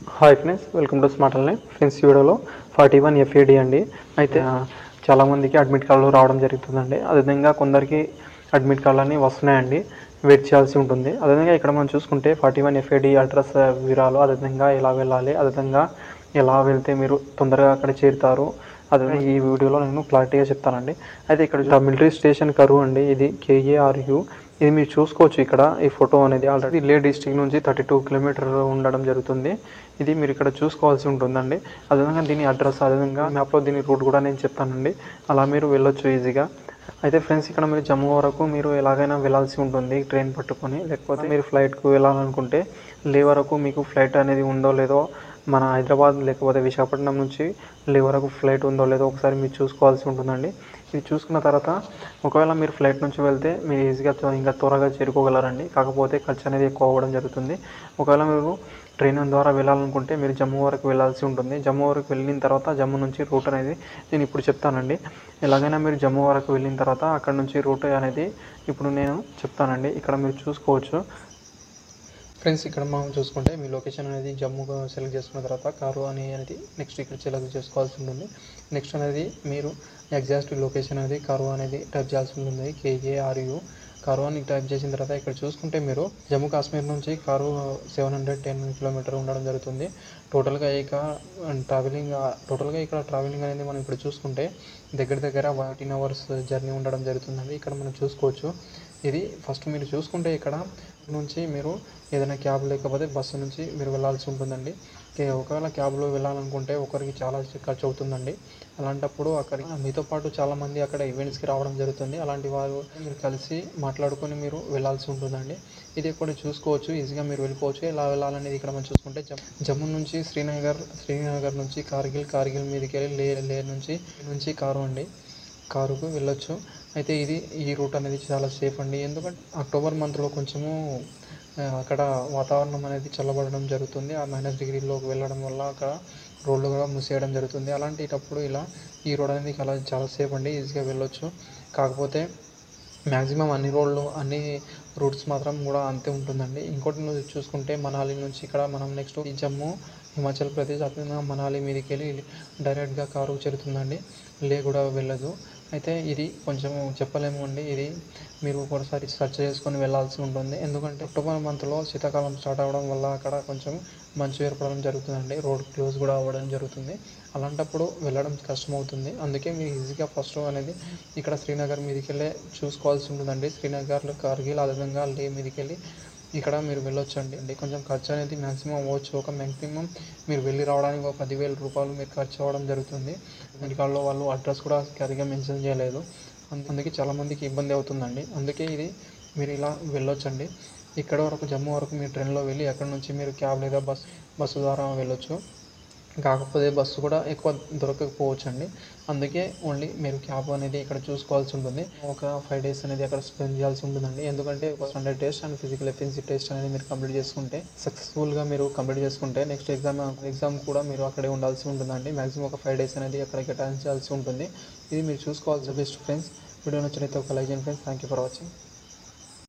Hi friends, welcome to smart online. Friends, ఈ వీడియోలో 41 FAD అండి. అయితే చాలామందికి అడ్మిట్ కార్డులు రావడం జరుగుతుందండి. అదేవిధంగా కొందరికి అడ్మిట్ కార్డులు అనేవి వస్తున్నాయండి, వెయిట్ చేయాల్సి ఉంటుంది. అదేవిధంగా ఇక్కడ మనం చూసుకుంటే 41 FAD అడ్రస్ వివరాలు, అదేవిధంగా ఎలా వెళ్ళాలి, అదేవిధంగా ఎలా వెళ్తే మీరు తొందరగా అక్కడ చేరుతారు, అదేవిధంగా ఈ వీడియోలో నేను క్లారిటీగా చెప్తానండి. అయితే ఇక్కడ మిలిటరీ స్టేషన్ కరువు అండి, ఇది KARU. ఇది మీరు చూసుకోవచ్చు. ఇక్కడ ఈ ఫోటో అనేది ఆల్రెడీ లే డిస్ట్రిక్ట్ నుంచి 32 కిలోమీటర్ ఉండడం జరుగుతుంది. ఇది మీరు ఇక్కడ చూసుకోవాల్సి ఉంటుందండి. అదేవిధంగా దీని అడ్రస్, అదేవిధంగా మ్యాప్లో దీని రూట్ కూడా నేను చెప్తానండి. అలా మీరు వెళ్ళొచ్చు ఈజీగా. అయితే ఫ్రెండ్స్, ఇక్కడ మీరు జమ్మూ వరకు మీరు ఎలాగైనా వెళ్ళాల్సి ఉంటుంది ట్రైన్ పట్టుకొని. లేకపోతే మీరు ఫ్లైట్కు వెళ్ళాలనుకుంటే లే వరకు మీకు ఫ్లైట్ అనేది ఉందో లేదో, మన హైదరాబాద్ లేకపోతే విశాఖపట్నం నుంచి లే వరకు ఫ్లైట్ ఉందో లేదో ఒకసారి మీరు చూసుకోవాల్సి ఉంటుందండి. ఇది చూసుకున్న తర్వాత ఒకవేళ మీరు ఫ్లైట్ నుంచి వెళ్తే మీరు ఈజీగా ఇంకా త్వరగా చేరుకోగలరండి. కాకపోతే ఖర్చు అనేది ఎక్కువ అవ్వడం జరుగుతుంది. ఒకవేళ మీరు ట్రైన్ ద్వారా వెళ్ళాలనుకుంటే మీరు జమ్మూ వరకు వెళ్ళాల్సి ఉంటుంది. జమ్మూ వరకు వెళ్ళిన తర్వాత జమ్మూ నుంచి రూట్ అనేది నేను ఇప్పుడు చెప్తానండి. ఎలాగైనా మీరు జమ్మూ వరకు వెళ్ళిన తర్వాత అక్కడ నుంచి రూట్ అనేది ఇప్పుడు నేను చెప్తానండి. ఇక్కడ మీరు చూసుకోవచ్చు. ఫ్రెండ్స్, ఇక్కడ మనం చూసుకుంటే మీ లొకేషన్ అనేది జమ్మూ సెలెక్ట్ చేసుకున్న తర్వాత కారు అనేది నెక్స్ట్ ఇక్కడ సెలెక్ట్ చేసుకోవాల్సి ఉంటుంది. నెక్స్ట్ అనేది మీరు ఎగ్జాక్ట్ లొకేషన్ అనేది కారు అనేది టైప్ చేయాల్సి ఉంటుంది. KARU కారు అని టైప్ చేసిన తర్వాత ఇక్కడ చూసుకుంటే మీరు జమ్మూ కాశ్మీర్ నుంచి కారు 710 కిలోమీటర్ ఉండడం జరుగుతుంది. టోటల్గా ఇక్కడ ట్రావెలింగ్ అనేది మనం ఇప్పుడు చూసుకుంటే దగ్గర 18 అవర్స్ జర్నీ ఉండడం జరుగుతుందండి. ఇక్కడ మనం చూసుకోవచ్చు. ఇది ఫస్ట్ మీరు చూసుకుంటే ఇక్కడ నుంచి మీరు ఏదైనా క్యాబ్ లేకపోతే బస్సు నుంచి మీరు వెళ్ళాల్సి ఉంటుందండి. ఒకవేళ క్యాబ్లో వెళ్ళాలనుకుంటే ఒకరికి చాలా ఖర్చు అవుతుందండి. అలాంటప్పుడు అక్కడికి మీతో పాటు చాలామంది అక్కడ ఈవెంట్స్కి రావడం జరుగుతుంది. అలాంటి వారు మీరు కలిసి మాట్లాడుకొని మీరు వెళ్ళాల్సి ఉంటుందండి. ఇది ఇక్కడ చూసుకోవచ్చు. ఈజీగా మీరు వెళ్ళిపోవచ్చు. ఎలా వెళ్ళాలనేది ఇక్కడ మనం చూసుకుంటే జమ్మూ నుంచి శ్రీనగర్ నుంచి కార్గిల్ మీదకి వెళ్ళి లే నుంచి కారుకు వెళ్ళొచ్చు. అయితే ఈ రూట్ అనేది చాలా సేఫ్ అండి. ఎందుకంటే అక్టోబర్ మంత్లో కొంచెము అక్కడ వాతావరణం అనేది చల్లబడడం జరుగుతుంది. ఆ -డిగ్రీలోకి వెళ్ళడం వల్ల అక్కడ రోడ్లు కూడా మూసేయడం జరుగుతుంది. అలాంటప్పుడు ఈ రోడ్ అనేది చాలా సేఫ్ అండి, ఈజీగా వెళ్ళొచ్చు. కాకపోతే మ్యాక్సిమం అన్ని రూట్స్ మాత్రం కూడా అంతే ఉంటుందండి. ఇంకోటి నువ్వు చూసుకుంటే మనాలి నుంచి ఇక్కడ మనం నెక్స్ట్ ఈ జమ్మూ హిమాచల్ ప్రదేశ్, అదేవిధంగా మనాలి మీదకి వెళ్ళి డైరెక్ట్గా కారు చేరుతుందండి. లే కూడా వెళ్ళదు. అయితే ఇది కొంచెం చెప్పలేము అండి. ఇది మీరు ఒకసారి సెర్చ్ చేసుకొని వెళ్ళాల్సి ఉంటుంది. ఎందుకంటే అక్టోబర్ మంత్లో శీతాకాలం స్టార్ట్ అవ్వడం వల్ల అక్కడ కొంచెం మంచు ఏర్పడడం జరుగుతుందండి. రోడ్ క్లోజ్ కూడా అవ్వడం జరుగుతుంది. అలాంటప్పుడు వెళ్ళడం కష్టమవుతుంది. అందుకే మీరు ఈజీగా ఫస్ట్ అనేది ఇక్కడ శ్రీనగర్ మీదకి వెళ్ళి చూసుకోవాల్సి ఉంటుందండి. శ్రీనగర్, కార్గిల్, అదేవిధంగా లే మీదకి వెళ్ళి ఇక్కడ మీరు వెళ్ళొచ్చండి. కొంచెం ఖర్చు అనేది మ్యాక్సిమం అవ్వచ్చు. ఒక మ్యాక్సిమం మీరు వెళ్ళి రావడానికి ఒక 10,000 రూపాయలు మీరు ఖర్చు అవ్వడం జరుగుతుంది. అమెరికాలో వాళ్ళు అడ్రస్ కూడా సరిగ్గా మెన్షన్ చేయలేదు. అందుకే చాలామందికి ఇబ్బంది అవుతుందండి. అందుకే మీరు ఇలా వెళ్ళొచ్చండి. ఇక్కడ వరకు జమ్మూ వరకు మీరు ట్రైన్లో వెళ్ళి అక్కడ నుంచి మీరు క్యాబ్ లేదా బస్సు ద్వారా వెళ్ళొచ్చు. కాకపోతే బస్సు కూడా ఎక్కువ దొరకకపోవచ్చు అండి. అందుకే ఓన్లీ మీరు క్యాబ్ అనేది ఇక్కడ చూసుకోవాల్సి ఉంటుంది. ఒక 5 days అనేది అక్కడ స్పెండ్ చేయాల్సి ఉంటుందండి. ఎందుకంటే ఒక standard test and physical efficiency test అనేది మీరు కంప్లీట్ చేసుకుంటే, సక్సెస్ఫుల్గా మీరు కంప్లీట్ చేసుకుంటే నెక్స్ట్ ఎగ్జామ్ కూడా మీరు అక్కడే ఉండాల్సి ఉంటుందండి. మ్యాక్సిమం ఒక 5 days అనేది అక్కడ కేటాయించాల్సి ఉంటుంది. ఇది మీరు చూసుకోవాల్సి బెస్ట్ ఫ్రెండ్స్. వీడియో నచ్చినైతే ఒక లైక్ చేయండి friends. Thank you for watching.